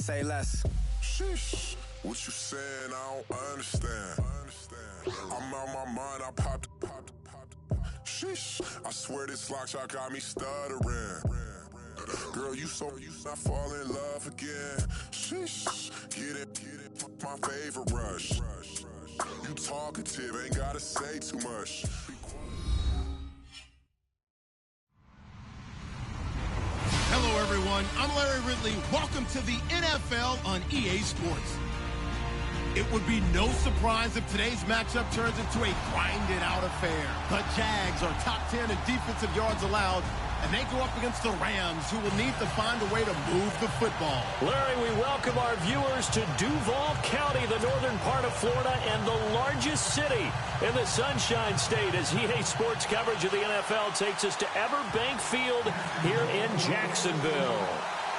Say less. Sheesh, what you saying? I don't understand. I'm out my mind. I popped. Sheesh, I swear this lock shot got me stuttering. Girl, you not fall in love again. Sheesh, get it, my favorite rush. You talkative, ain't gotta say too much. Hello, everyone. I'm Larry Ridley. Welcome to the NFL on EA Sports. It would be no surprise if today's matchup turns into a grinded-out affair. The Jags are top 10 in defensive yards allowed, and they go up against the Rams, who will need to find a way to move the football. Larry, we welcome our viewers to Duval County, the northern part of Florida, and the largest city in the Sunshine State, as EA Sports coverage of the NFL takes us to Everbank Field here in Jacksonville.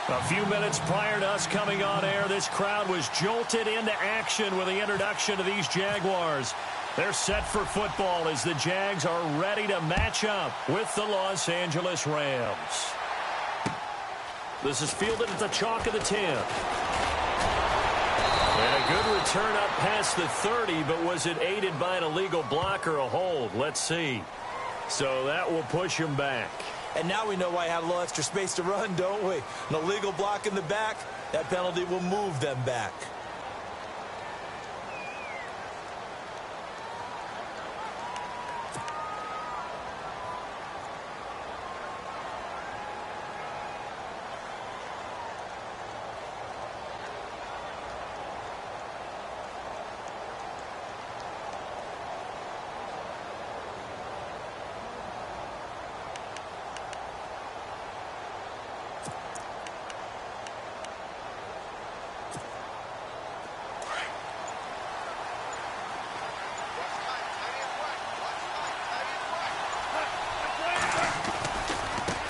A few minutes prior to us coming on air, this crowd was jolted into action with the introduction of these Jaguars. They're set for football as the Jags are ready to match up with the Los Angeles Rams. This is fielded at the chalk of the 10. And a good return up past the 30, but was it aided by an illegal block or a hold? Let's see. So that will push him back. And now we know why he had a little extra space to run, don't we? An illegal block in the back, that penalty will move them back.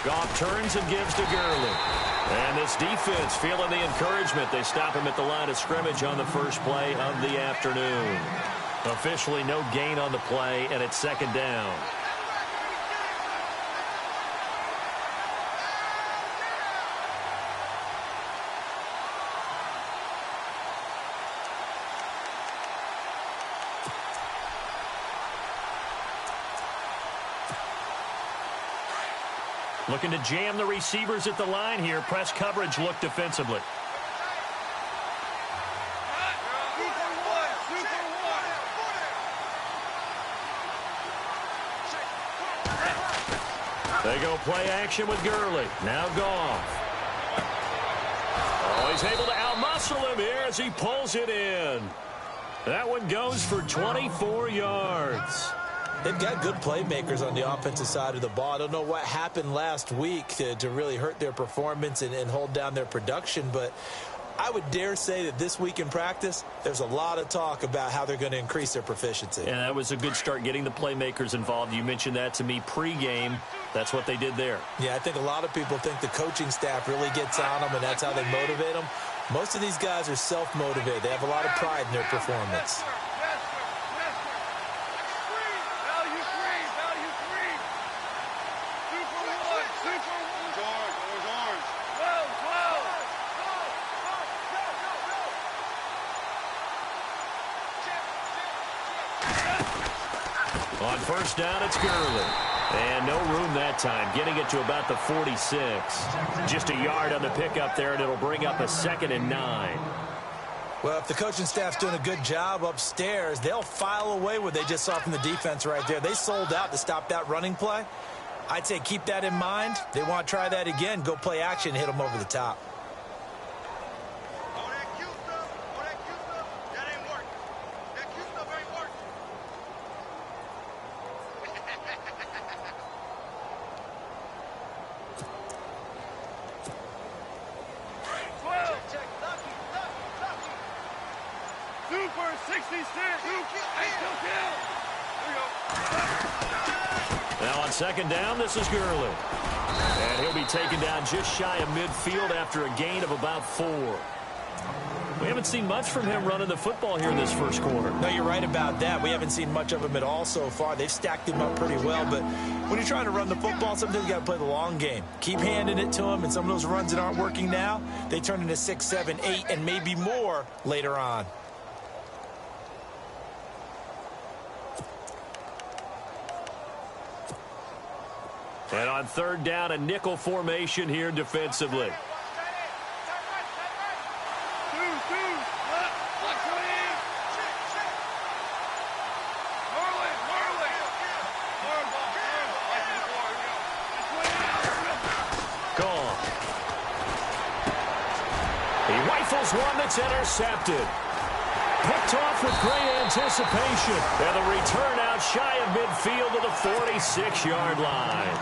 Goff turns and gives to Gurley. And this defense feeling the encouragement. They stop him at the line of scrimmage on the first play of the afternoon. Officially no gain on the play, and it's second down. Looking to jam the receivers at the line here. Press coverage look defensively. They go play action with Gurley. Now Goff. Oh, he's able to outmuscle him here as he pulls it in. That one goes for 24 yards. They've got good playmakers on the offensive side of the ball. I don't know what happened last week to really hurt their performance and hold down their production, but I would dare say that this week in practice, there's a lot of talk about how they're going to increase their proficiency. And that was a good start getting the playmakers involved. You mentioned that to me pregame. That's what they did there. Yeah, I think a lot of people think the coaching staff really gets on them, and that's how they motivate them. Most of these guys are self-motivated. They have a lot of pride in their performance. On first down, it's Gurley. And no room that time, getting it to about the 46. Just a yard on the pickup there, and it'll bring up a 2nd and 9. Well, if the coaching staff's doing a good job upstairs, they'll file away what they just saw from the defense right there. They sold out to stop that running play. I'd say keep that in mind. They want to try that again, go play action, hit them over the top. Now on second down, this is Gurley. And he'll be taken down just shy of midfield after a gain of about 4. We haven't seen much from him running the football here in this first quarter. No, you're right about that. We haven't seen much of him at all so far. They've stacked him up pretty well, but when you're trying to run the football, sometimes you got to play the long game. Keep handing it to him, and some of those runs that aren't working now, they turn into 6, 7, 8, and maybe more later on. And on third down, a nickel formation here defensively. Gone. He rifles one that's intercepted. Picked off with great anticipation. And the return out shy of midfield to the 46-yard line.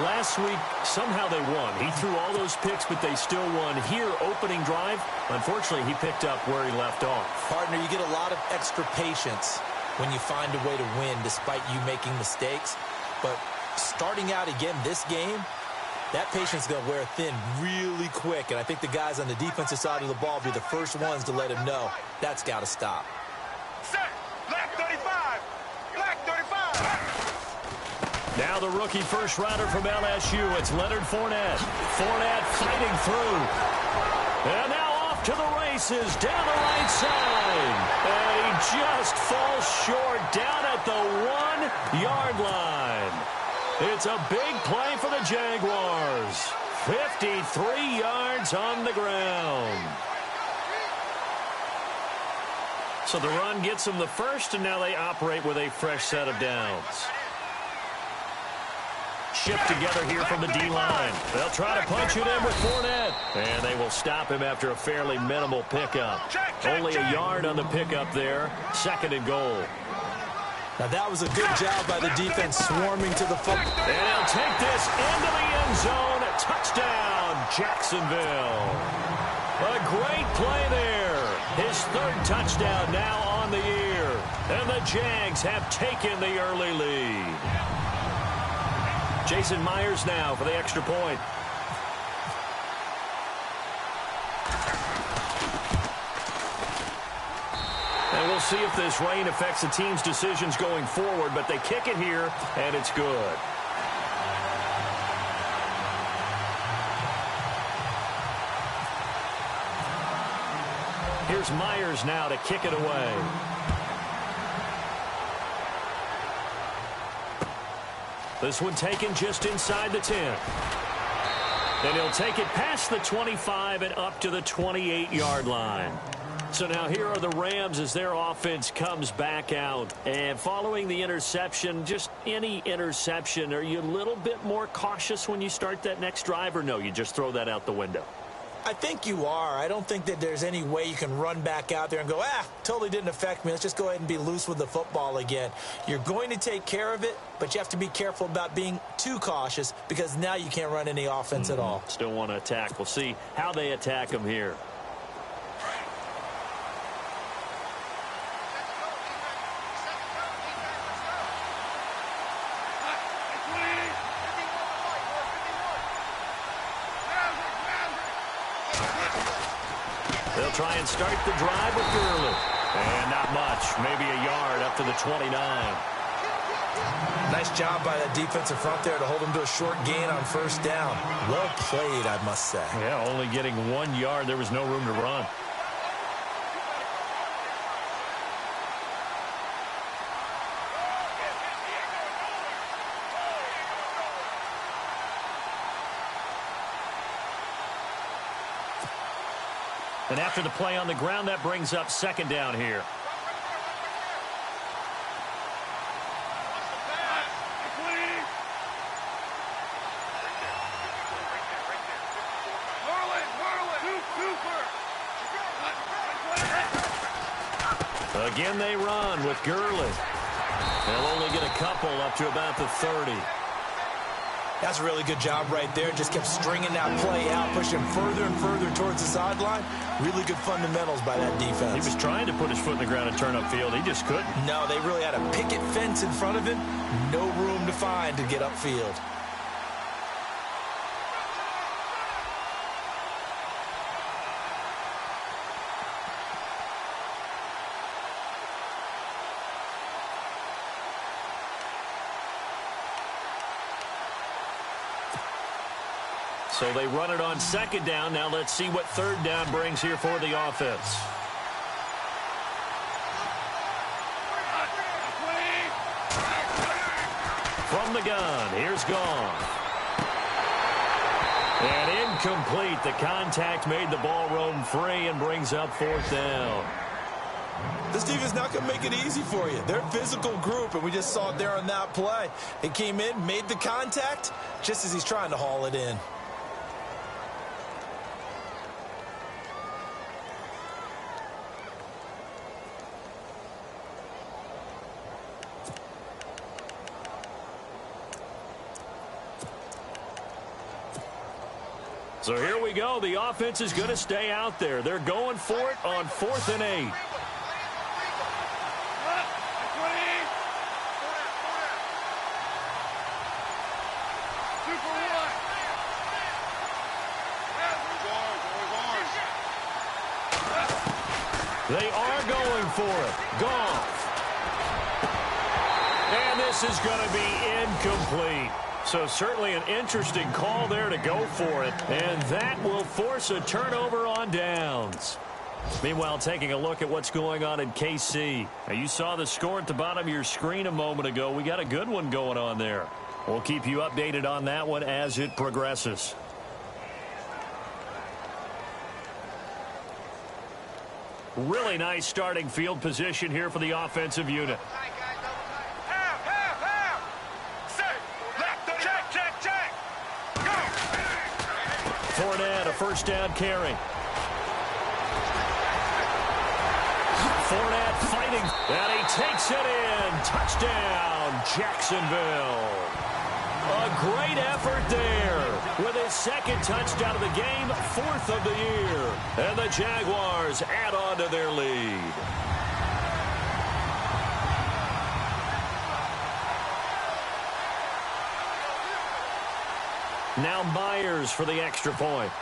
Last week, somehow they won. He threw all those picks, but they still won. Here, opening drive, unfortunately, he picked up where he left off. Partner, you get a lot of extra patience when you find a way to win despite you making mistakes. But starting out again this game, that patience is going to wear thin really quick. And I think the guys on the defensive side of the ball will be the first ones to let him know that's got to stop. Black 35! Black 35! Now the rookie first rounder from LSU, it's Leonard Fournette. Fournette fighting through. And now off to the races, down the right side. And he just falls short down at the 1-yard line. It's a big play for the Jaguars. 53 yards on the ground. So the run gets them the first, and now they operate with a fresh set of downs. Shipped together here from the D-line. They'll try to punch it in with Fournette. And they will stop him after a fairly minimal pickup. Only a yard on the pickup there. 2nd and goal. Now that was a good job by the defense swarming to the football. And he'll take this into the end zone. Touchdown, Jacksonville. A great play there. His 3rd touchdown now on the year. And the Jags have taken the early lead. Jason Myers now for the extra point. And we'll see if this rain affects the team's decisions going forward, but they kick it here, and it's good. Here's Myers now to kick it away. This one taken just inside the 10. And he'll take it past the 25 and up to the 28-yard line. So now here are the Rams as their offense comes back out. And following the interception, just any interception, are you a little bit more cautious when you start that next drive, or no, you just throw that out the window? I think you are. I don't think that there's any way you can run back out there and go, totally didn't affect me. Let's just go ahead and be loose with the football again. You're going to take care of it, but you have to be careful about being too cautious because now you can't run any offense at all. Still want to attack. We'll see how they attack them here. They'll try and start the drive with Gurley. And not much, maybe a yard up to the 29. Nice job by that defensive front there to hold him to a short gain on first down. Well played, I must say. Yeah, only getting 1 yard. There was no room to run. And after the play on the ground, that brings up 2nd down here. Again, they run with Gurley. They'll only get a couple up to about the 30. That's a really good job right there. Just kept stringing that play out, pushing further and further towards the sideline. Really good fundamentals by that defense. He was trying to put his foot in the ground and turn upfield. He just couldn't. No, they really had a picket fence in front of him. No room to find to get upfield. So they run it on second down. Now let's see what third down brings here for the offense. From the gun, here's Gone. And incomplete. The contact made the ball roam free and brings up fourth down. This defense not going to make it easy for you. They're a physical group, and we just saw it there on that play. It came in, made the contact, just as he's trying to haul it in. So here we go. The offense is going to stay out there. They're going for it on 4th and 8. They are going for it. Goff. And this is going to be incomplete. So certainly an interesting call there to go for it. And that will force a turnover on downs. Meanwhile, taking a look at what's going on in KC. Now, you saw the score at the bottom of your screen a moment ago. We got a good one going on there. We'll keep you updated on that one as it progresses. Really nice starting field position here for the offensive unit. Fournette, a first down carry. Fournette fighting, and he takes it in. Touchdown, Jacksonville. A great effort there with his second touchdown of the game, 4th of the year. And the Jaguars add on to their lead. Now Myers for the extra point.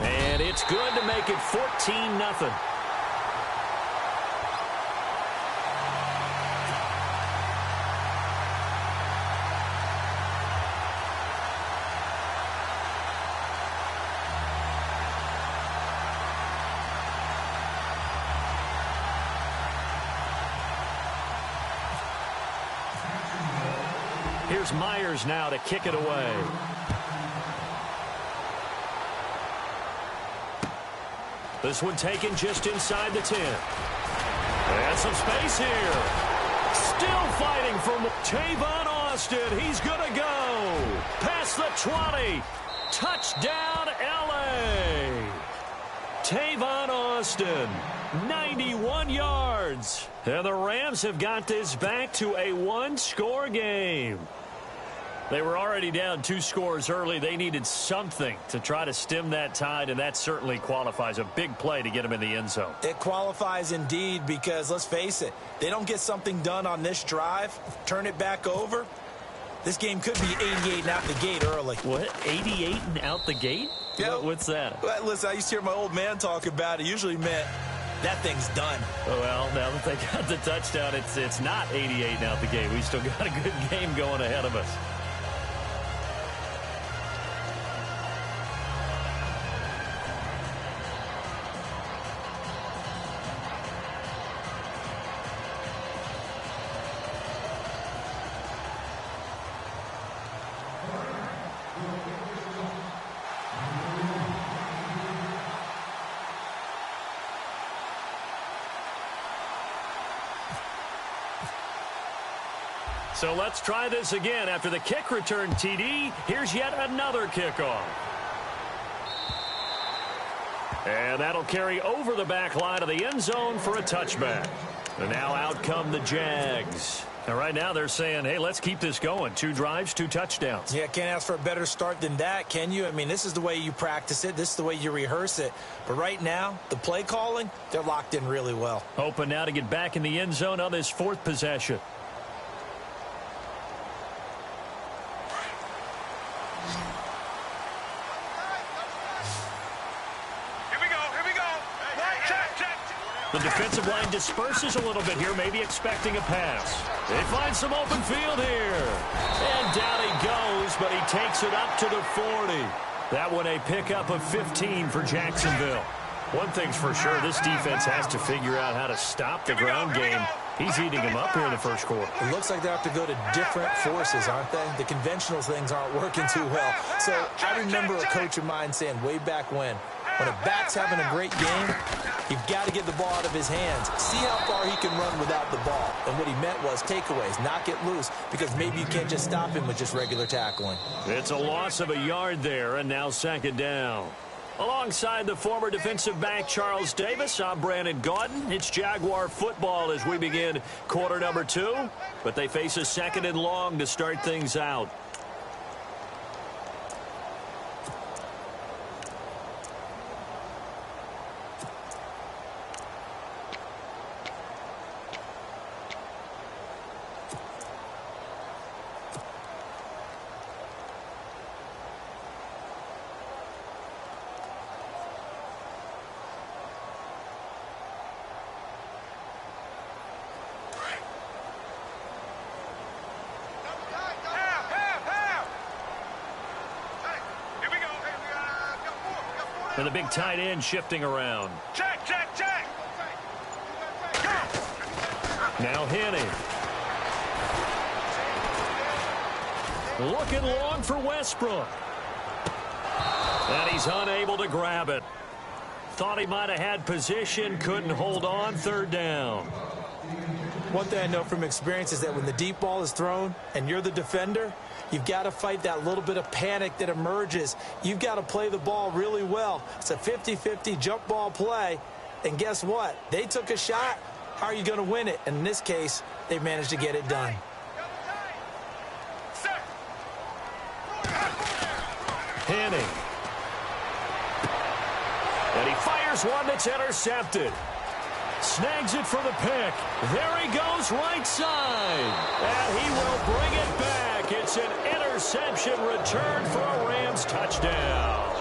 And it's good to make it 14-0. Here's Myers now to kick it away. This one taken just inside the 10. And some space here. Still fighting for Tavon Austin. He's going to go. Past the 20. Touchdown, L.A. Tavon Austin, 91 yards. And the Rams have got this back to a one-score game. They were already down 2 scores early. They needed something to try to stem that tide, and that certainly qualifies. A big play to get them in the end zone. It qualifies indeed because, let's face it, they don't get something done on this drive, turn it back over, this game could be 88 and out the gate early. What? 88 and out the gate? Yeah. What's that? Well, listen, I used to hear my old man talk about it. Usually meant that thing's done. Oh, well, now that they got the touchdown, it's not 88 and out the gate. We still got a good game going ahead of us. So let's try this again. After the kick return TD, here's yet another kickoff. And that'll carry over the back line of the end zone for a touchback. And now out come the Jags. And right now they're saying, hey, let's keep this going. 2 drives, 2 touchdowns. Yeah, can't ask for a better start than that, can you? I mean, this is the way you practice it. This is the way you rehearse it. But right now, the play calling, they're locked in really well. Hoping now to get back in the end zone on this 4th possession. The defensive line disperses a little bit here, maybe expecting a pass. They find some open field here. And down he goes, but he takes it up to the 40. That one a pickup of 15 for Jacksonville. One thing's for sure, this defense has to figure out how to stop the ground game. He's eating them up here in the first quarter. It looks like they have to go to different forces, aren't they? The conventional things aren't working too well. So I remember a coach of mine saying way back when a back's having a great game, you've got to get the ball out of his hands. See how far he can run without the ball. And what he meant was takeaways, knock it loose, because maybe you can't just stop him with just regular tackling. It's a loss of a yard there, and now second down. Alongside the former defensive back Charles Davis, I'm Brandon Gaudin. It's Jaguar football as we begin quarter number 2, but they face a second and long to start things out. And the big tight end shifting around. Check. Go. Now Henning. Looking long for Westbrook. And he's unable to grab it. Thought he might have had position, couldn't hold on, third down. One thing I know from experience is that when the deep ball is thrown and you're the defender, you've got to fight that little bit of panic that emerges. You've got to play the ball really well. It's a 50-50 jump ball play. And guess what? They took a shot. How are you going to win it? And in this case, they managed to get it done. Henning. And he fires one that's intercepted. Snags it for the pick. There he goes, right side. And he will bring it back. It's an interception return for a Rams touchdown.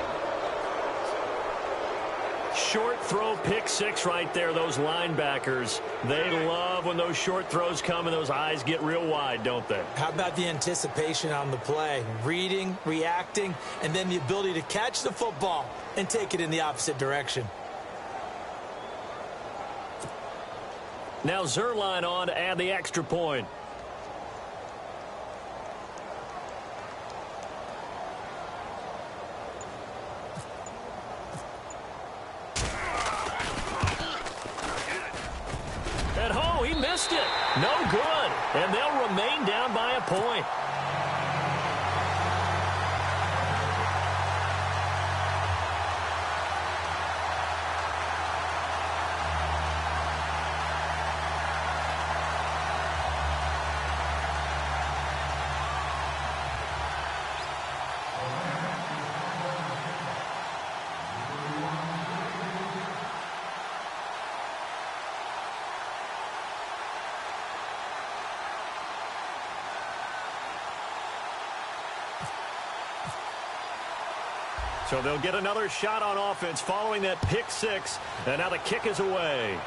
Short throw, pick six right there. Those linebackers, they love when those short throws come and those eyes get real wide, don't they? How about the anticipation on the play? Reading, reacting, and then the ability to catch the football and take it in the opposite direction. Now Zerline on to add the extra point. At home, he missed it. No good. And they'll remain down by a point. So they'll get another shot on offense following that pick six. And now the kick is away.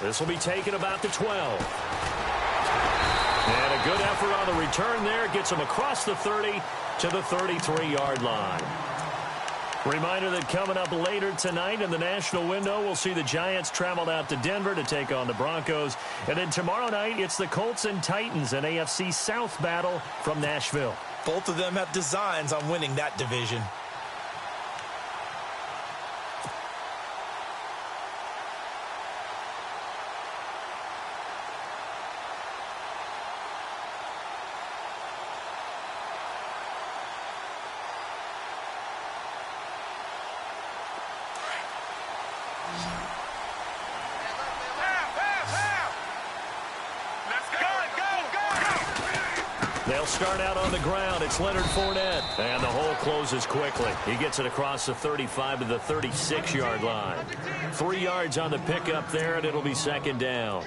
This will be taken about the 12. And a good effort on the return there. Gets him across the 30 to the 33-yard line. Reminder that coming up later tonight in the national window, we'll see the Giants travel out to Denver to take on the Broncos. And then tomorrow night, it's the Colts and Titans, an AFC South battle from Nashville. Both of them have designs on winning that division. They'll start out on the ground. It's Leonard Fournette. And the hole closes quickly. He gets it across the 35 to the 36-yard line. 3 yards on the pickup there, and it'll be second down.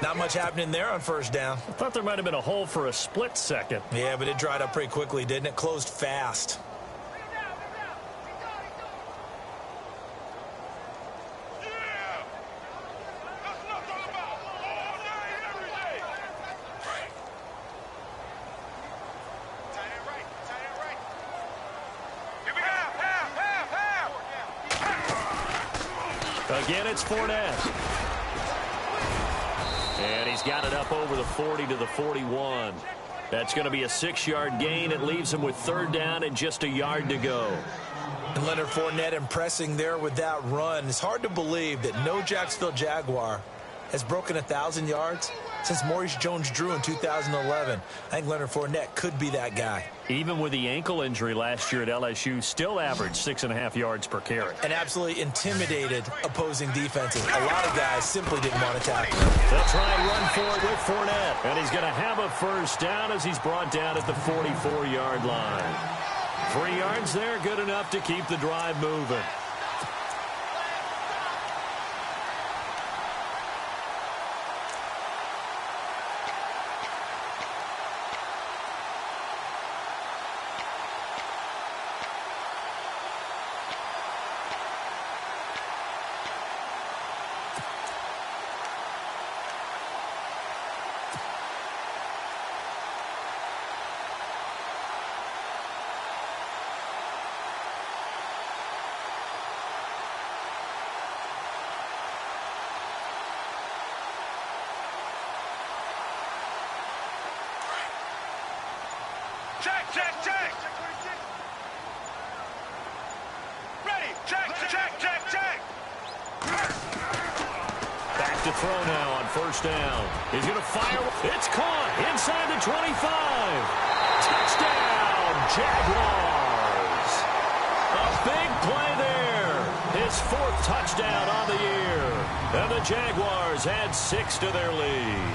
Not much happening there on first down. I thought there might have been a hole for a split second. Yeah, but it dried up pretty quickly, didn't it? Closed fast. Again, it's Fournette. And he's got it up over the 40 to the 41. That's going to be a 6-yard gain. It leaves him with 3rd down and just a yard to go. And Leonard Fournette impressing there with that run. It's hard to believe that no Jacksonville Jaguar has broken 1,000 yards since Maurice Jones-Drew in 2011. I think Leonard Fournette could be that guy. Even with the ankle injury last year at LSU, still averaged 6.5 yards per carry. And absolutely intimidated opposing defenses. A lot of guys simply didn't want to tackle him. They'll try and run for it with Fournette. And he's going to have a 1st down as he's brought down at the 44-yard line. 3 yards there, good enough to keep the drive moving. Check. Ready. Check. Back to throw now on 1st down. He's going to fire. It's caught inside the 25. Touchdown, Jaguars. A big play there. His 4th touchdown on the year. And the Jaguars add 6 to their lead.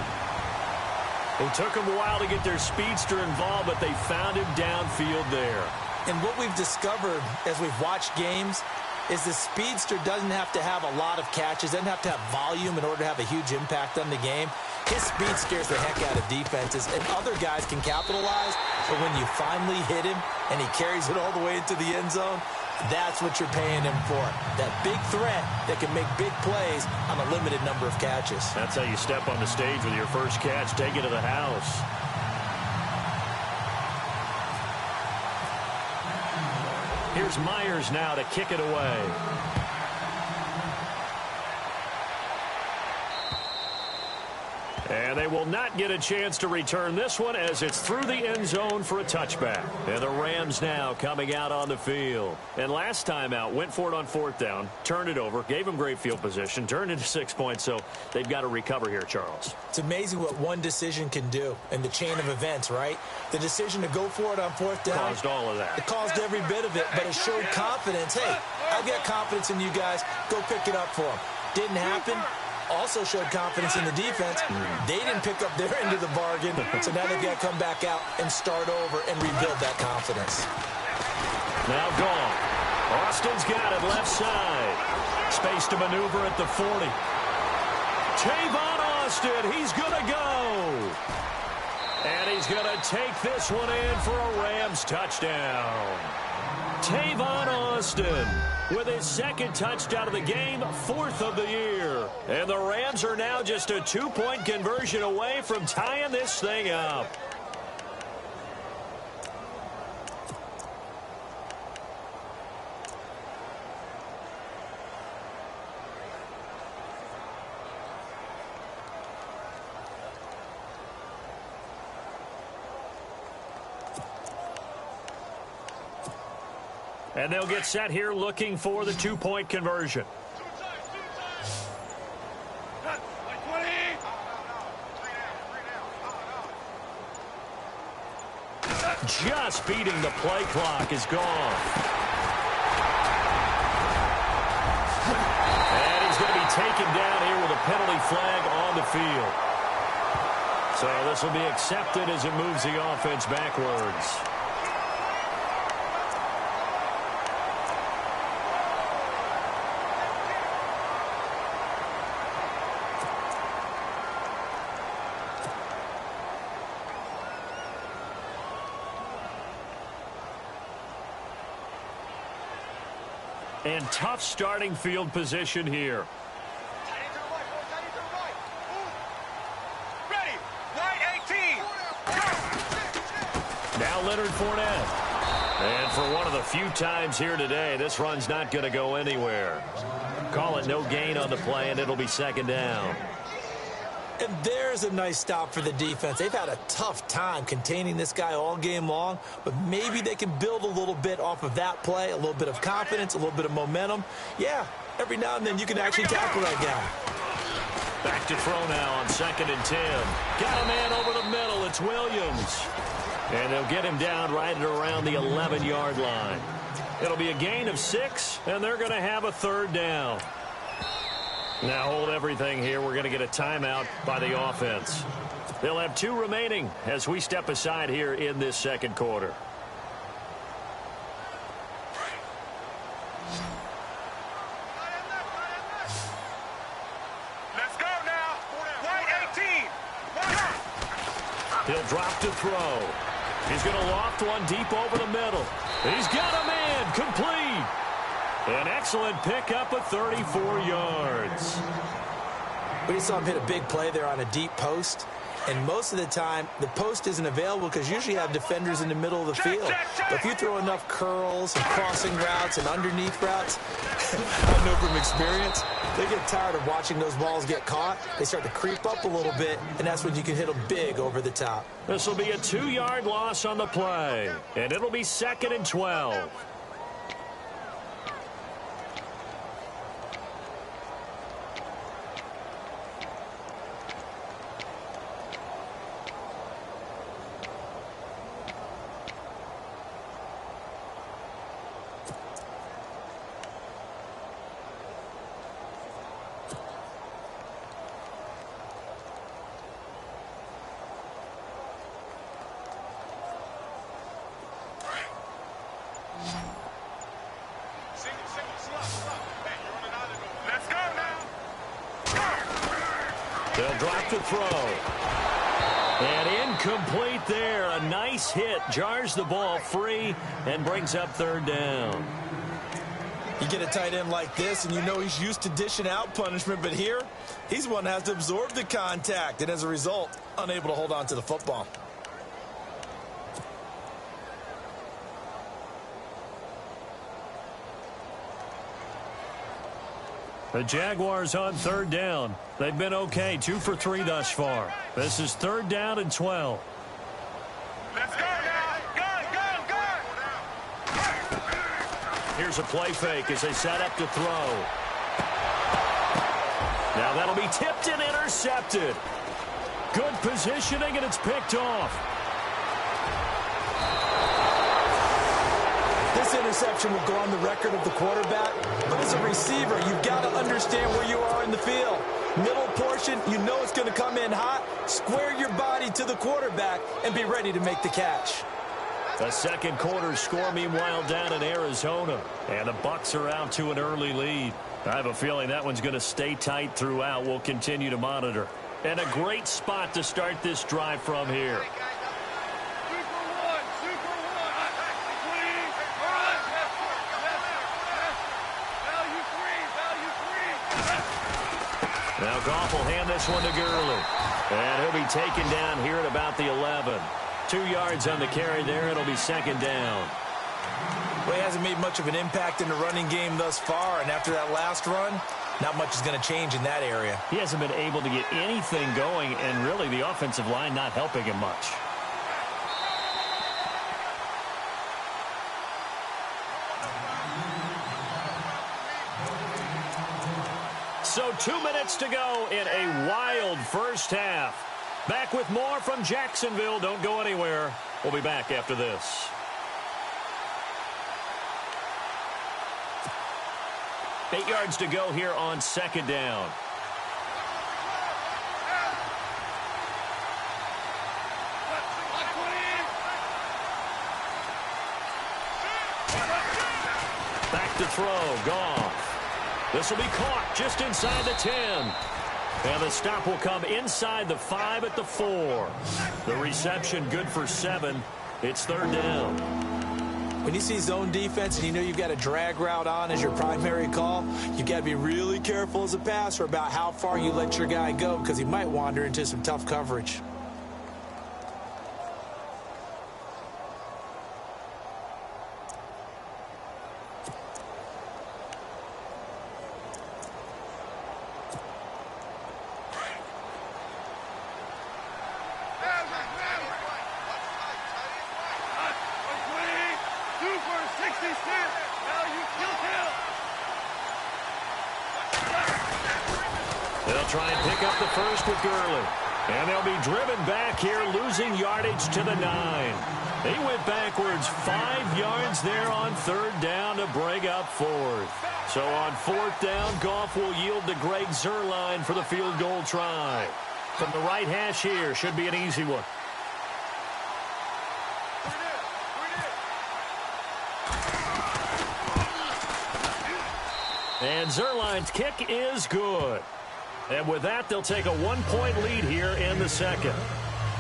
It took them a while to get their speedster involved, but they found him downfield there. And what we've discovered as we've watched games is the speedster doesn't have to have a lot of catches, doesn't have to have volume in order to have a huge impact on the game. His speed scares the heck out of defenses, and other guys can capitalize, but when you finally hit him and he carries it all the way into the end zone, that's what you're paying him for. That big threat that can make big plays on a limited number of catches. That's how you step on the stage with your first catch. Take it to the house. Here's Myers now to kick it away. And they will not get a chance to return this one as it's through the end zone for a touchback. And the Rams now coming out on the field. And last time out, went for it on 4th down, turned it over, gave them great field position, turned into 6 points, so they've got to recover here, Charles. It's amazing what one decision can do in the chain of events, right? The decision to go for it on 4th down. Caused all of that. It caused every bit of it, but it showed confidence. Hey, I've got confidence in you guys. Go pick it up for them. Didn't happen. Also showed confidence in the defense. They didn't pick up their end of the bargain, so now they've got to come back out and start over and rebuild that confidence. Now gone. Austin's got it left side. Space to maneuver at the 40. Tavon Austin, he's going to go. And he's going to take this one in for a Rams touchdown. Tavon Austin with his 2nd touchdown of the game, 4th of the year. And the Rams are now just a 2-point conversion away from tying this thing up. And they'll get set here looking for the 2-point conversion. Just beating the play clock is gone. And he's going to be taken down here with a penalty flag on the field. So this will be accepted as it moves the offense backwards. And tough starting field position here. Ready. White 18. Now Leonard Fournette. And for one of the few times here today, this run's not going to go anywhere. call it no gain on the play, and it'll be second down. And there's a nice stop for the defense. They've had a tough time containing this guy all game long, but maybe they can build a little bit off of that play, a little bit of confidence, a little bit of momentum. Yeah, every now and then you can actually tackle that guy. Back to throw now on 2nd and 10. Got a man over the middle. It's Williams. And they'll get him down right at around the 11-yard line. It'll be a gain of 6, and they're going to have a 3rd down. Now hold everything here. We're going to get a timeout by the offense. They'll have 2 remaining as we step aside here in this second quarter. Let's go now. White 18. He'll drop to throw. He's going to loft one deep over the middle. He's got a man complete. An excellent pickup of 34 yards. We just saw him hit a big play there on a deep post. And most of the time, the post isn't available because usually you have defenders in the middle of the field. But if you throw enough curls and crossing routes and underneath routes, I know from experience, they get tired of watching those balls get caught. They start to creep up a little bit, and that's when you can hit them big over the top. This will be a 2-yard loss on the play, and it'll be 2nd and 12. Let's go now. They'll drop to throw. And incomplete there. A nice hit. Jars the ball free and brings up 3rd down. You get a tight end like this, and you know he's used to dishing out punishment, but here, he's one that has to absorb the contact, and as a result, unable to hold on to the football. The Jaguars on 3rd down. They've been okay, 2 for 3 thus far. This is 3rd down and 12. Let's go now. Go. Here's a play fake as they set up to throw. Now that'll be tipped and intercepted. Good positioning, and it's picked off. This interception will go on the record of the quarterback, but as a receiver, you've got to understand where you are in the field. Middle portion, you know it's going to come in hot. Square your body to the quarterback and be ready to make the catch. The second quarter score, meanwhile, down in Arizona. And the Bucs are out to an early lead. I have a feeling that one's going to stay tight throughout. We'll continue to monitor. And a great spot to start this drive from here. Now Goff will hand this one to Gurley. And he'll be taken down here at about the 11. 2 yards on the carry there. It'll be 2nd down. Well, he hasn't made much of an impact in the running game thus far, and after that last run, not much is going to change in that area. He hasn't been able to get anything going, and really the offensive line not helping him much. So 2 minutes to go in a wild first half. Back with more from Jacksonville. Don't go anywhere. We'll be back after this. Eight yards to go here on 2nd down. Back to throw. Goff. This will be caught just inside the 10. And the stop will come inside the 5 at the 4. The reception good for 7. It's 3rd down. When you see zone defense and you know you've got a drag route on as your primary call, you've got to be really careful as a passer about how far you let your guy go because he might wander into some tough coverage. They'll try and pick up the first with Gurley. And they'll be driven back here, losing yardage to the 9. They went backwards 5 yards there on third down to bring up fourth. So on fourth down, Goff will yield to Greg Zuerlein for the field goal try. From the right hash here, should be an easy one. And Zuerlein's kick is good. And with that, they'll take a 1-point lead here in the second.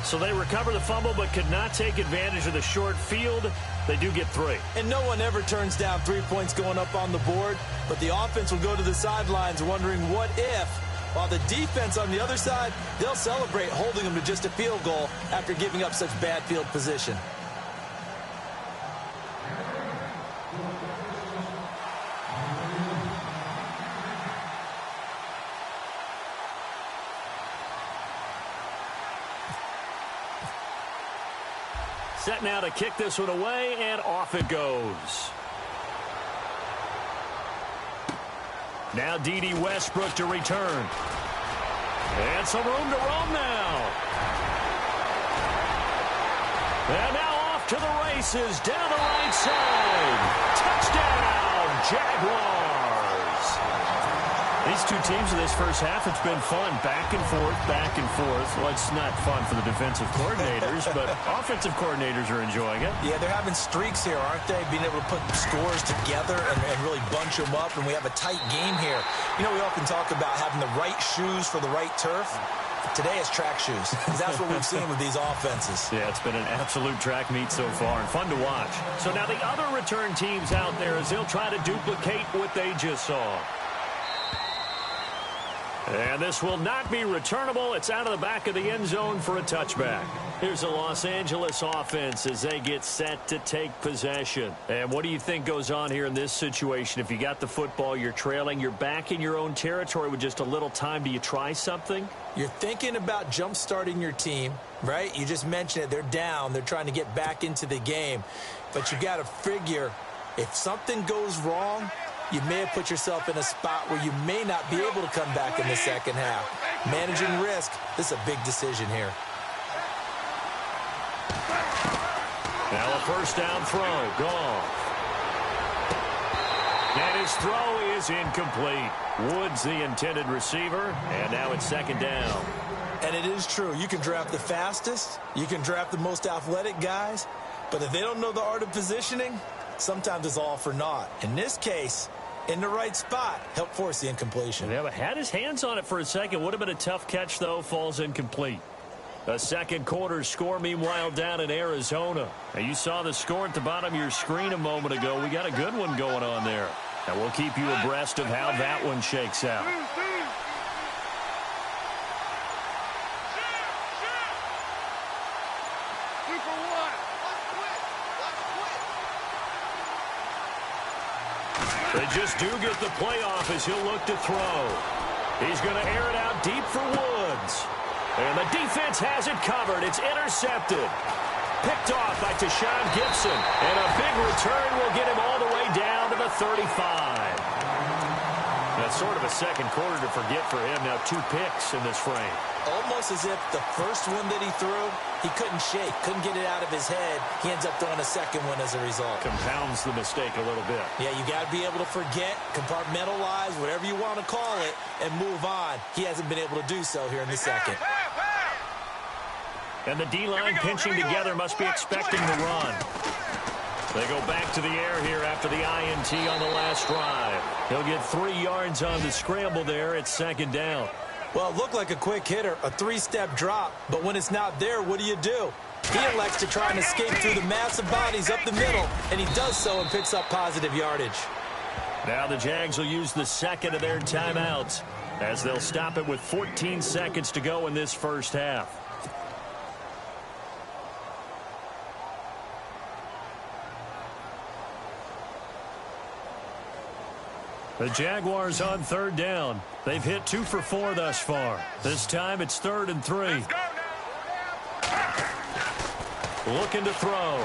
So they recover the fumble but could not take advantage of the short field. They do get 3. And no one ever turns down 3 points going up on the board, but the offense will go to the sidelines wondering what if, while the defense on the other side, they'll celebrate holding them to just a field goal after giving up such bad field position. Set now to kick this one away, and off it goes. Now D.D. Westbrook to return. And some room to roam now. And now off to the races, down the right side. Touchdown, Jaguars. These two teams in this first half, it's been fun. Back and forth, back and forth. Well, it's not fun for the defensive coordinators, but offensive coordinators are enjoying it. Yeah, they're having streaks here, aren't they? Being able to put scores together and really bunch them up, and we have a tight game here. You know, we often talk about having the right shoes for the right turf. Today is track shoes, because that's what we've seen with these offenses. Yeah, it's been an absolute track meet so far, and fun to watch. So now the other return teams out there as they'll try to duplicate what they just saw. And this will not be returnable. It's out of the back of the end zone for a touchback. Here's the Los Angeles offense as they get set to take possession. And what do you think goes on here in this situation? If you got the football, you're trailing, you're back in your own territory with just a little time. Do you try something? You're thinking about jump-starting your team, right? You just mentioned it. They're down. They're trying to get back into the game. But you got to figure if something goes wrong, you may have put yourself in a spot where you may not be able to come back in the second half. Managing risk, this is a big decision here. Now a first down throw, Goff. And his throw is incomplete. Woods the intended receiver, and now it's second down. And it is true. You can draft the fastest. You can draft the most athletic guys. But if they don't know the art of positioning, sometimes it's all for naught. In this case, in the right spot, help force the incompletion. Yeah, but had his hands on it for a second. Would have been a tough catch, though. Falls incomplete. A second quarter score, meanwhile, down in Arizona. Now, you saw the score at the bottom of your screen a moment ago. We got a good one going on there. And we'll keep you abreast of how that one shakes out. They just do get the playoff as he'll look to throw. He's going to air it out deep for Woods. And the defense has it covered. It's intercepted. Picked off by Tashawn Gibson. And a big return will get him all the way down to the 35. That's sort of a second quarter to forget for him. Now 2 picks in this frame. Almost as if the first one that he threw, he couldn't shake, couldn't get it out of his head. He ends up throwing a second one as a result. Compounds the mistake a little bit. Yeah, you got to be able to forget, compartmentalize, whatever you want to call it, and move on. He hasn't been able to do so here in the second. And the D-line pinching together must be expecting the run. They go back to the air here after the INT on the last drive. He'll get 3 yards on the scramble there. It's second down. Well, it looked like a quick hitter, a 3-step drop, but when it's not there, what do? He elects to try and escape through the massive bodies up the middle, and he does so and picks up positive yardage. Now the Jags will use the second of their timeouts as they'll stop it with 14 seconds to go in this first half. The Jaguars on third down. They've hit 2 for 4 thus far. This time it's 3rd and 3. Looking to throw.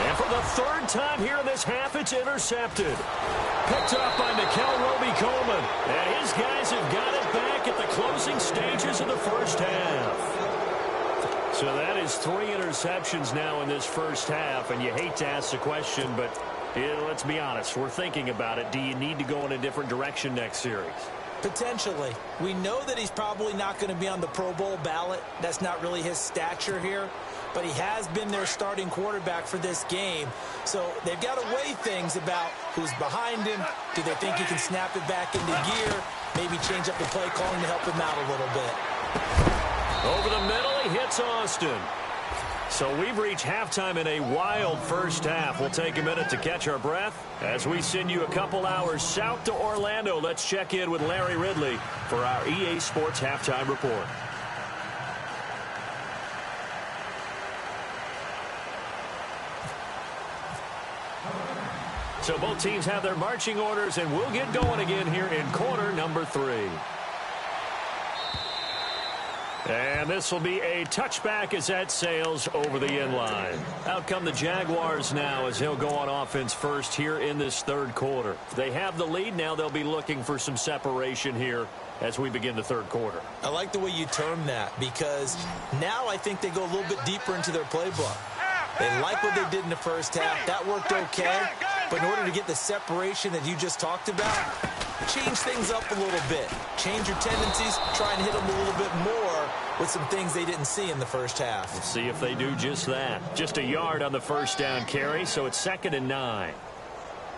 And for the third time here in this half, it's intercepted. Picked up by Nickel Roby-Coleman. And his guys have got it back at the closing stages of the first half. So that is 3 interceptions now in this first half. And you hate to ask the question, but let's be honest. We're thinking about it. Do you need to go in a different direction next series? Potentially. We know that he's probably not going to be on the Pro Bowl ballot. That's not really his stature here. But he has been their starting quarterback for this game. So they've got to weigh things about who's behind him. Do they think he can snap it back into gear? Maybe change up the play calling to help him out a little bit. Over the middle, he hits Austin. So we've reached halftime in a wild first half. We'll take a minute to catch our breath as we send you a couple hours south to Orlando. Let's check in with Larry Ridley for our EA Sports Halftime Report. So both teams have their marching orders, and we'll get going again here in quarter number 3. And this will be a touchback as that sails over the end line. Out come the Jaguars now as they'll go on offense first here in this third quarter. They have the lead. Now they'll be looking for some separation here as we begin the third quarter. I like the way you term that because now I think they go a little bit deeper into their playbook. They like what they did in the first half. That worked okay. But in order to get the separation that you just talked about, change things up a little bit. Change your tendencies. Try and hit them a little bit more with some things they didn't see in the first half. Let's see if they do just that. Just a yard on the first down carry, so it's 2nd and 9.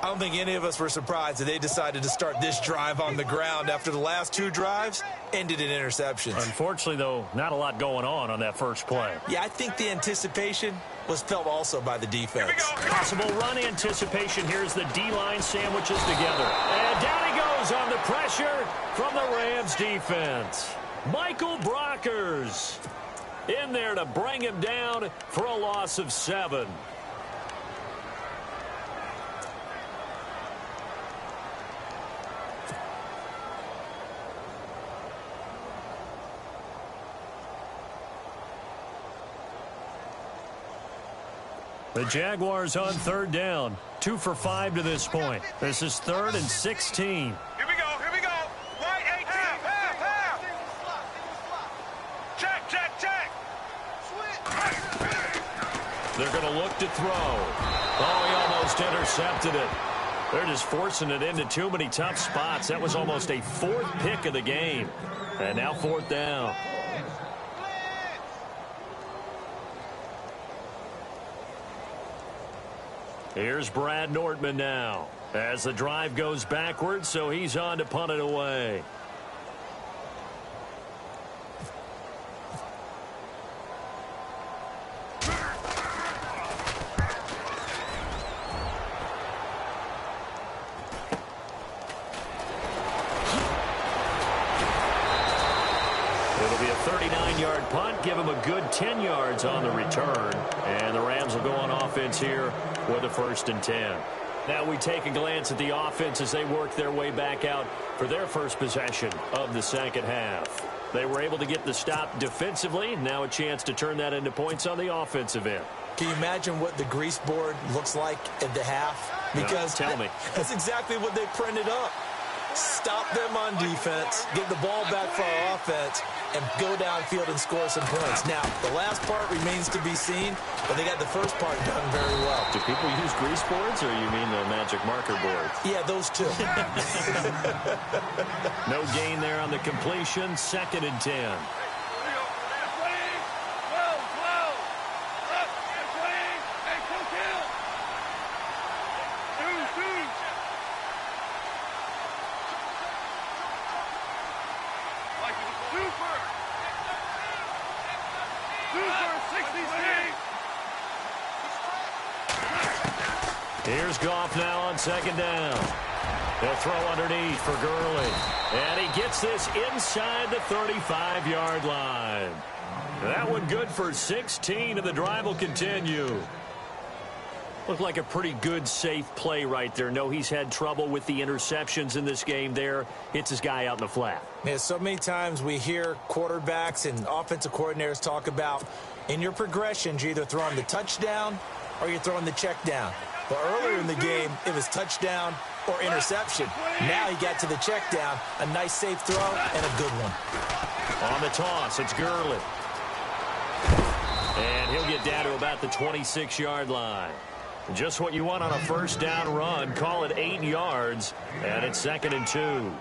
I don't think any of us were surprised that they decided to start this drive on the ground after the last 2 drives ended in interceptions. Unfortunately, though, not a lot going on that first play. Yeah, I think the anticipation was felt also by the defense. Possible run anticipation. Here's the D-line sandwiches together. And down he goes on the pressure from the Rams defense. Michael Brockers in there to bring him down for a loss of 7. The Jaguars on 3rd down. 2 for 5 to this point. This is 3rd and 16. Here we go. White 18. Half. Check. They're going to look to throw. Oh, he almost intercepted it. They're just forcing it into too many tough spots. That was almost a 4th pick of the game. And now 4th down. Here's Brad Nortman now as the drive goes backwards, so he's on to punt it away. It'll be a 39-yard punt, give him a good 10 yards on the return, and the Rams will go on offense here with a 1st and 10. Now we take a glance at the offense as they work their way back out for their first possession of the second half. They were able to get the stop defensively. Now a chance to turn that into points on the offensive end. Can you imagine what the grease board looks like at the half? Because tell me. That's exactly what they printed up. Stop them on defense, get the ball back for our offense, and go downfield and score some points. Now, the last part remains to be seen, but they got the first part done very well. Do people use grease boards, or you mean the magic marker boards? Yeah, those two. No gain there on the completion. 2nd and 10. Here's Goff now on 2nd down. They'll throw underneath for Gurley. And he gets this inside the 35-yard line. That one good for 16, and the drive will continue. Looked like a pretty good, safe play right there. No, he's had trouble with the interceptions in this game there. Hits his guy out in the flat. Yeah, so many times we hear quarterbacks and offensive coordinators talk about in your progressions, you're either throwing the touchdown or you're throwing the check down. But earlier in the game, it was touchdown or interception. Now he got to the check down, a nice safe throw, and a good one. On the toss, it's Gurley. And he'll get down to about the 26-yard line. Just what you want on a first down run. Call it 8 yards, and it's 2nd and 2.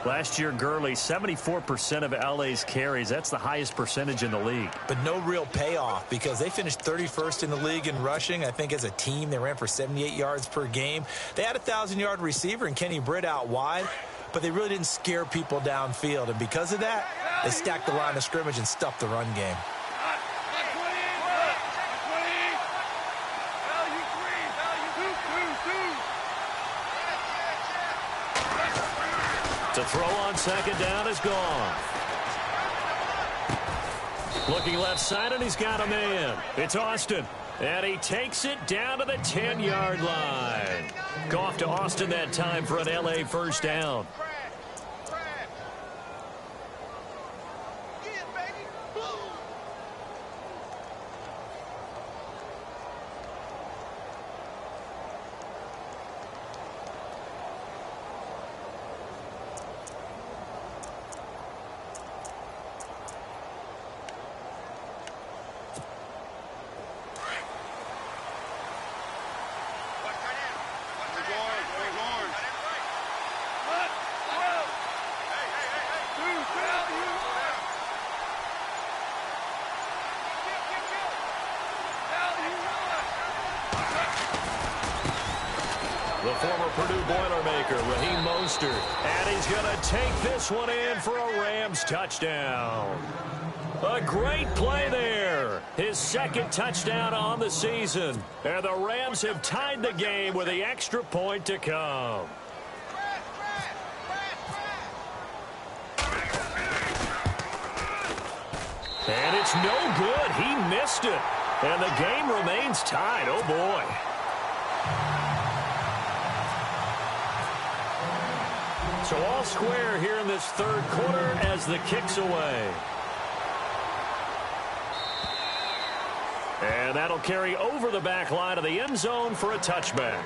Last year, Gurley, 74% of LA's carries. That's the highest percentage in the league. But no real payoff because they finished 31st in the league in rushing. I think as a team, they ran for 78 yards per game. They had a 1,000-yard receiver in Kenny Britt out wide, but they really didn't scare people downfield. And because of that, they stacked the line of scrimmage and stuffed the run game. To throw on 2nd down is gone. Looking left side, and he's got a man. It's Austin. And he takes it down to the 10-yard line. Goff to Austin that time for an LA first down. The former Purdue Boilermaker, Raheem Mostert. And he's going to take this one in for a Rams touchdown. A great play there. His 2nd touchdown on the season. And the Rams have tied the game with the extra point to come. And it's no good. He missed it. And the game remains tied. Oh, boy. So all square here in this 3rd quarter as the kick's away. And that'll carry over the back line of the end zone for a touchback.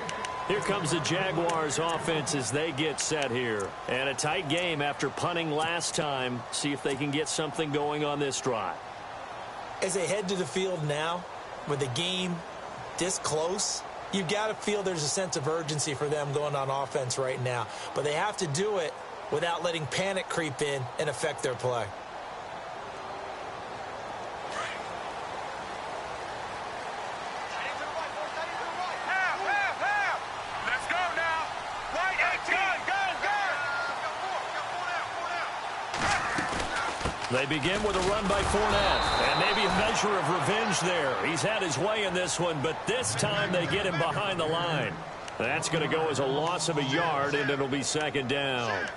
Here comes the Jaguars offense as they get set here. And a tight game after punting last time. See if they can get something going on this drive. As they head to the field now, with the game this close, you've got to feel there's a sense of urgency for them going on offense right now. But they have to do it without letting panic creep in and affect their play. Let's go now. Right 18. Go. They begin with a run by Fournette. And maybe a measure of revenge there. He's had his way in this one, but this time they get him behind the line. That's going to go as a loss of a yard, and it'll be 2nd down.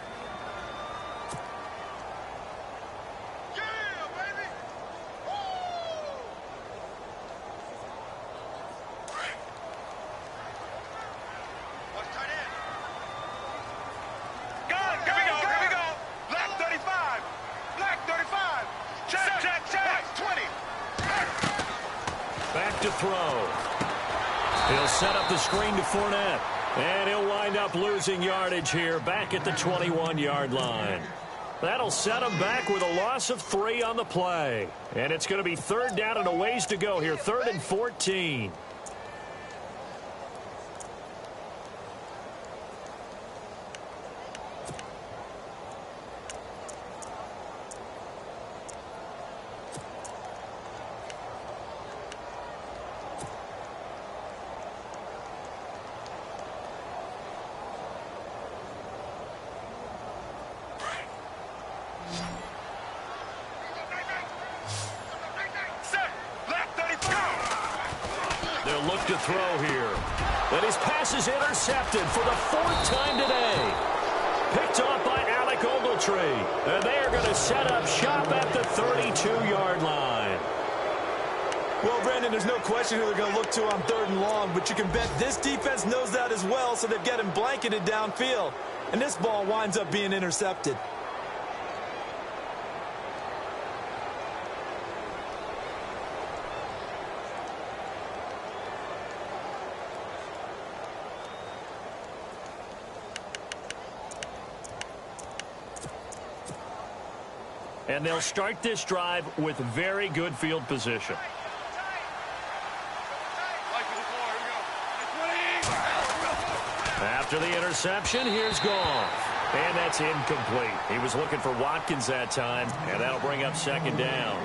Back to throw. He'll set up the screen to Fournette. And he'll wind up losing yardage here back at the 21-yard line. That'll set him back with a loss of 3 on the play. And it's going to be 3rd down and a ways to go here. 3rd and 14. They'll look to throw here. And his pass is intercepted for the 4th time today. Picked off by Alec Ogletree. And they are going to set up shop at the 32-yard line. Well, Brandon, there's no question who they're going to look to on 3rd and long, but you can bet this defense knows that as well, so they've got him blanketed downfield. And this ball winds up being intercepted. And they'll start this drive with very good field position. After the interception, here's Goff. And that's incomplete. He was looking for Watkins that time, and that'll bring up second down.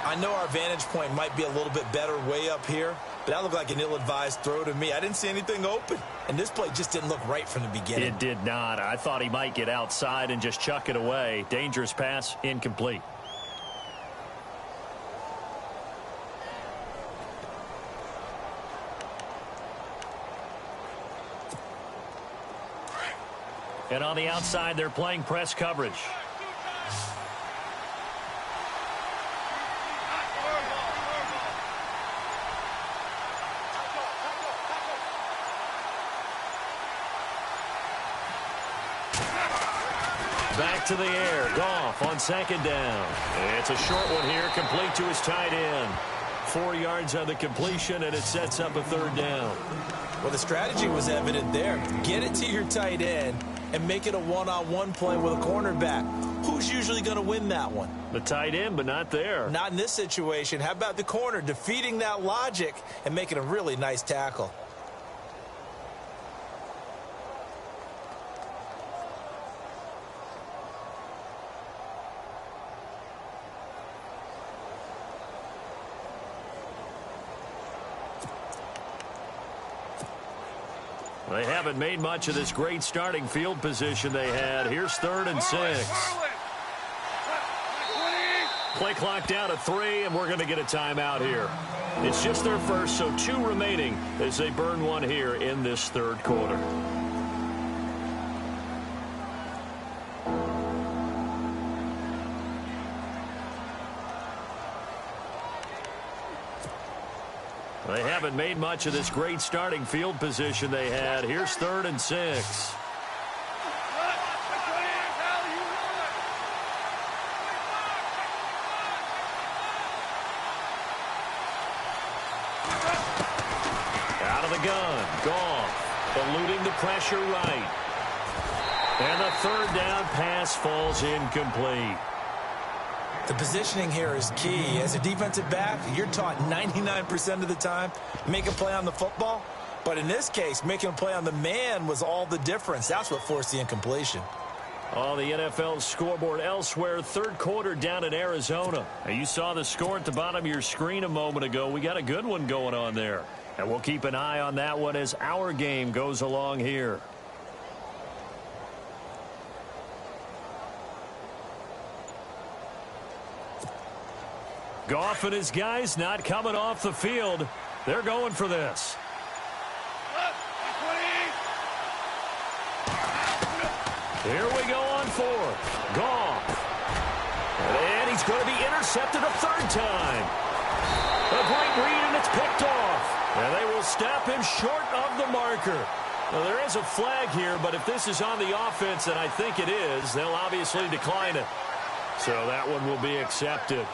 I know our vantage point might be a little bit better way up here, but that looked like an ill-advised throw to me. I didn't see anything open, and this play just didn't look right from the beginning. It did not. I thought he might get outside and just chuck it away. Dangerous pass, incomplete. And on the outside, they're playing press coverage. Back to the air. Goff on second down. It's a short one here, complete to his tight end. 4 yards on the completion, and it sets up a third down. Well, the strategy was evident there. Get it to your tight end and make it a one-on-one play with a cornerback. Who's usually going to win that one? The tight end, but not there. Not in this situation. How about the corner defeating that logic and making a really nice tackle? They haven't made much of this great starting field position they had. Here's 3rd and 6. Play clock down to 3, and we're going to get a timeout here. It's just their first, so 2 remaining as they burn one here in this third quarter. They haven't made much of this great starting field position they had. Here's 3rd and 6. Out of the gun. Goff eluding the pressure right. And the third down pass falls incomplete. The positioning here is key. As a defensive back, you're taught 99% of the time, make a play on the football. But in this case, making a play on the man was all the difference. That's what forced the incompletion. On the NFL scoreboard elsewhere, third quarter down in Arizona. Now, you saw the score at the bottom of your screen a moment ago. We got a good one going on there. And we'll keep an eye on that one as our game goes along here. Goff and his guys not coming off the field. They're going for this. Here we go on 4th. Goff. And he's going to be intercepted a 3rd time. A great read, and it's picked off. And they will stop him short of the marker. Well, there is a flag here, but if this is on the offense, and I think it is, they'll obviously decline it. So that one will be accepted.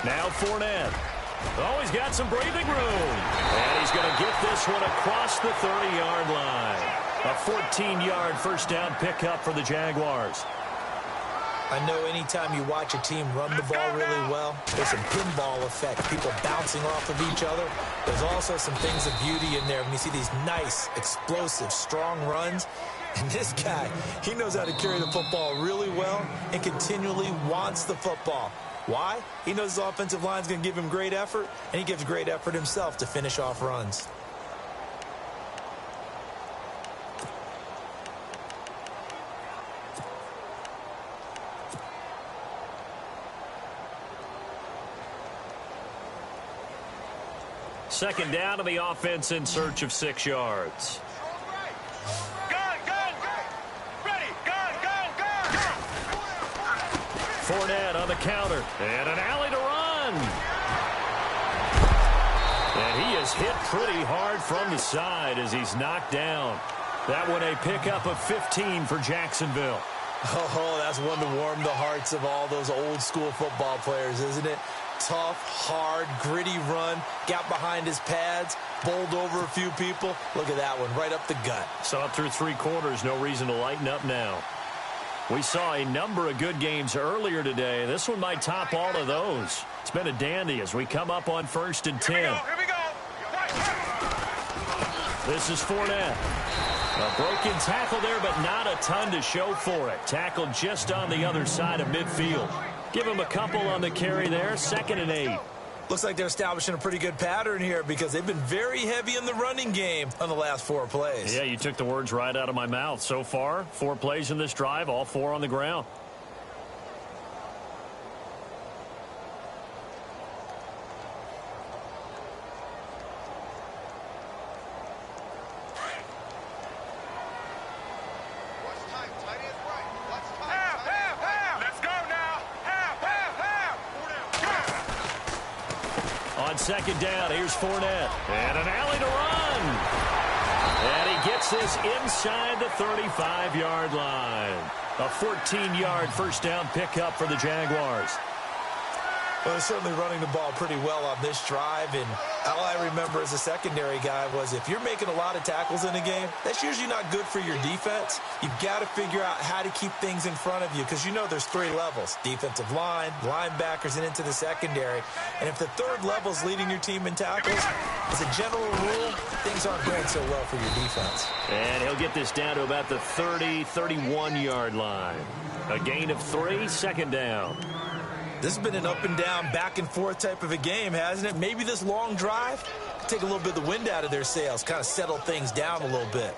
Now Fournette. Oh, he's got some breathing room. And he's going to get this one across the 30-yard line. A 14-yard first down pickup for the Jaguars. I know anytime you watch a team run the ball really well, there's some pinball effect, people bouncing off of each other. There's also some things of beauty in there when you see these nice, explosive, strong runs. And this guy, he knows how to carry the football really well and continually wants the football. Why? He knows his offensive line is going to give him great effort, and he gives great effort himself to finish off runs. Second down to the offense in search of 6 yards. Fournette on the counter. And an alley to run. was hit pretty hard from the side as he's knocked down. That one a pickup of 15 for Jacksonville. Oh, that's one to warm the hearts of all those old school football players, isn't it? Tough, hard, gritty run, got behind his pads, bowled over a few people. Look at that one, right up the gut. Saw it through 3 quarters, no reason to lighten up now. We saw a number of good games earlier today. This one might top all of those. It's been a dandy as we come up on 1st and 10. Here we go. This is Fournette. A broken tackle there, but not a ton to show for it. Tackled just on the other side of midfield. Give him a couple on the carry there. 2nd and 8. Looks like they're establishing a pretty good pattern here because they've been very heavy in the running game on the last 4 plays. Yeah, you took the words right out of my mouth. So far, 4 plays in this drive, all 4 on the ground. On 2nd down, here's Fournette. And an alley to run. And he gets this inside the 35-yard line. A 14-yard first down pickup for the Jaguars. Well, they're certainly running the ball pretty well on this drive, and all I remember as a secondary guy was if you're making a lot of tackles in a game, that's usually not good for your defense. You've got to figure out how to keep things in front of you because you know there's 3 levels, defensive line, linebackers, and into the secondary. And if the 3rd level is leading your team in tackles, as a general rule, things aren't going so well for your defense. And he'll get this down to about the 30, 31-yard line. A gain of 3, 2nd down. This has been an up-and-down, back-and-forth type of a game, hasn't it? Maybe this long drive take a little bit of the wind out of their sails, kind of settle things down a little bit.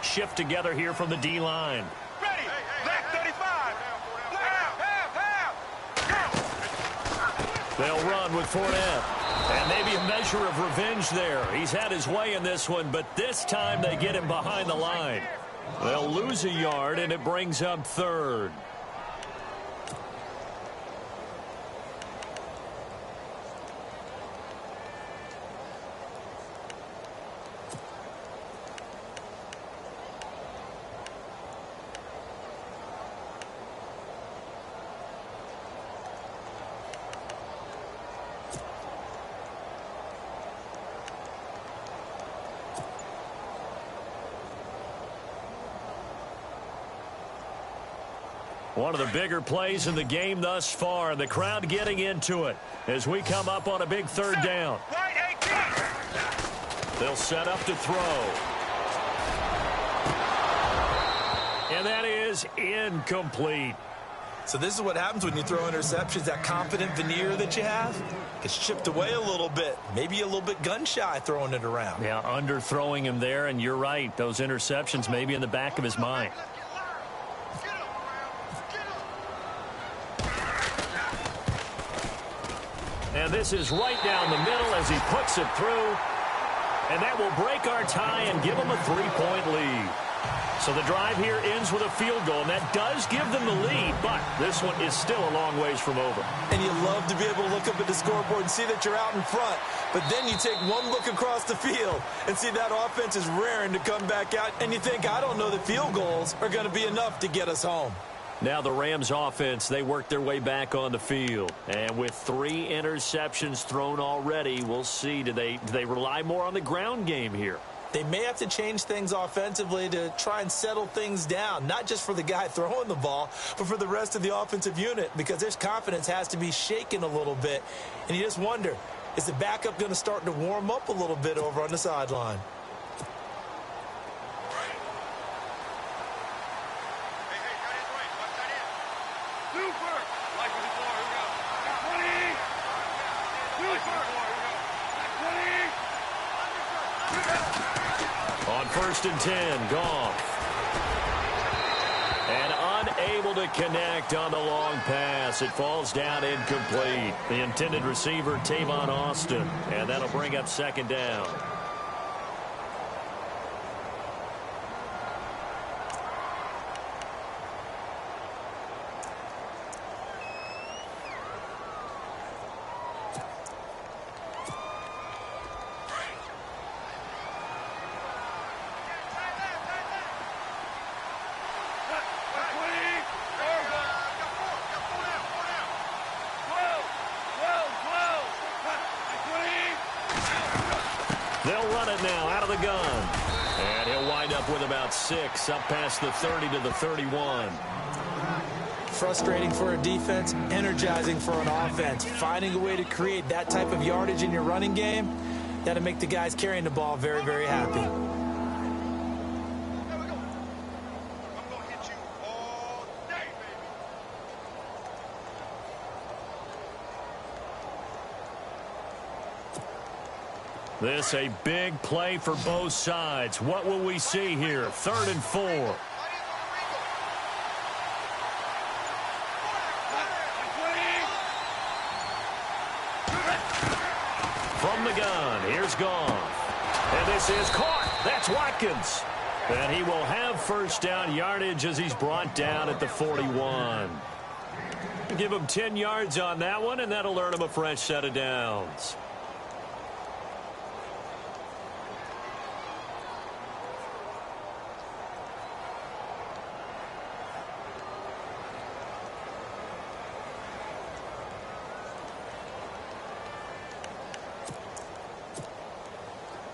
Shift together here from the D-line. Ready. Left 35. They'll run with Fournette. And maybe a measure of revenge there. He's had his way in this one, but this time they get him behind the line. They'll lose a yard, and it brings up 3rd. One of the bigger plays in the game thus far, and the crowd getting into it as we come up on a big 3rd down. Right 18. They'll set up to throw. And that is incomplete. So this is what happens when you throw interceptions, that confident veneer that you have. It's chipped away a little bit, maybe a little bit gun-shy throwing it around. Yeah, underthrowing him there, and you're right. Those interceptions may be in the back of his mind. And this is right down the middle as he puts it through. And that will break our tie and give them a 3-point lead. So the drive here ends with a field goal, and that does give them the lead, but this one is still a long ways from over. And you love to be able to look up at the scoreboard and see that you're out in front, but then you take one look across the field and see that offense is raring to come back out, and you think, I don't know that field goals are going to be enough to get us home. Now the Rams offense, they work their way back on the field. And with 3 interceptions thrown already, we'll see, do they rely more on the ground game here? They may have to change things offensively to try and settle things down, not just for the guy throwing the ball, but for the rest of the offensive unit, because their confidence has to be shaken a little bit. And you just wonder, is the backup going to start to warm up a little bit over on the sideline? On 1st and 10, Goff. And unable to connect on the long pass. It falls down incomplete. The intended receiver, Tavon Austin. And that'll bring up second down. They'll run it now out of the gun. And he'll wind up with about 6, up past the 30 to the 31. Frustrating for a defense, energizing for an offense. Finding a way to create that type of yardage in your running game, that'll make the guys carrying the ball very, very happy. This a big play for both sides. What will we see here? 3rd and 4. From the gun, here's Goff. And this is caught. That's Watkins. And he will have first down yardage as he's brought down at the 41. Give him 10 yards on that one, and that'll earn him a fresh set of downs.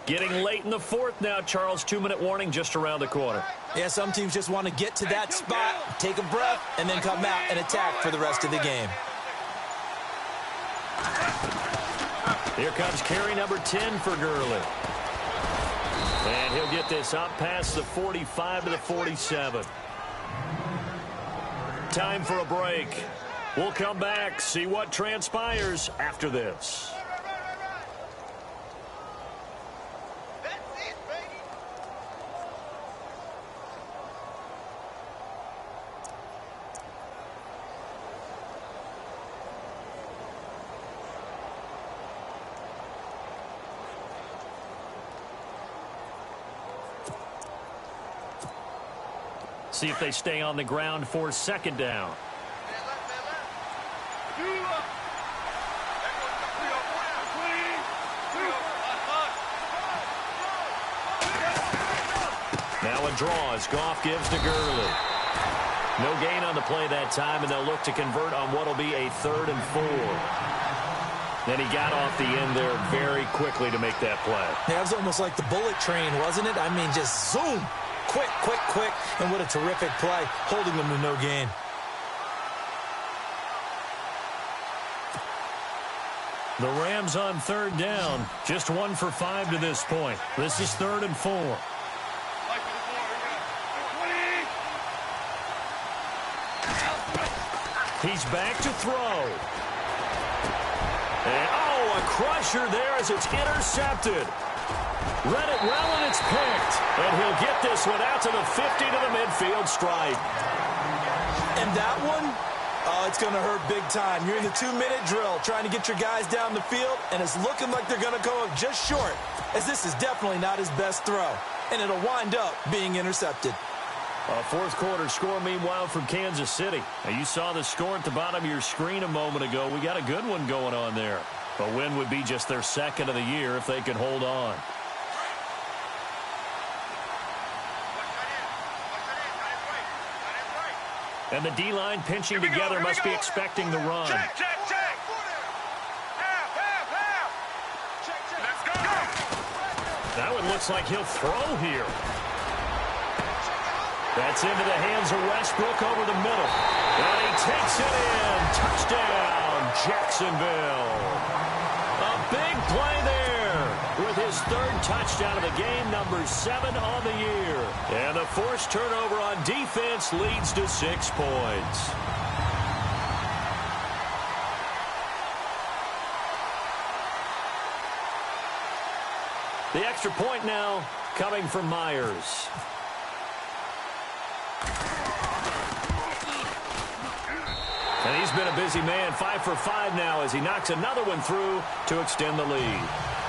Getting late in the 4th now, Charles. 2-minute warning just around the corner. Yeah, some teams just want to get to that spot, take a breath, and then come out and attack for the rest of the game. Here comes carry number 10 for Gurley. And he'll get this up past the 45 to the 47. Time for a break. We'll come back, see what transpires after this. See if they stay on the ground for second down. Now a draw as Goff gives to Gurley. No gain on the play that time, and they'll look to convert on what will be a 3rd and 4. Then he got off the end there very quickly to make that play. Yeah, it was almost like the bullet train, wasn't it? I mean, just zoom. Quick, quick, quick, and what a terrific play, holding them to no gain. The Rams on 3rd down, just 1 for 5 to this point. This is 3rd and 4. He's back to throw. And, oh, a crusher there as it's intercepted. Read it well, and it's picked. And he'll get this one out to the 50 to the midfield stripe. And that one, oh, it's going to hurt big time. You're in the 2-minute drill trying to get your guys down the field, and it's looking like they're going to go up just short, as this is definitely not his best throw. And it'll wind up being intercepted. A 4th quarter score, meanwhile, from Kansas City. Now, you saw the score at the bottom of your screen a moment ago. We got a good one going on there. A win would be just their 2nd of the year if they could hold on. And the D-line pinching together must be expecting the run. Check, check, check. Half, half, half. Check, check. Let's go. That one looks like he'll throw here. That's into the hands of Westbrook over the middle. And he takes it in. Touchdown, Jacksonville. A big play there with his 3rd touchdown of the game, number 7 on the year. And the forced turnover on defense leads to 6 points. The extra point now coming from Myers. has been a busy man. 5 for 5 now as he knocks another one through to extend the lead.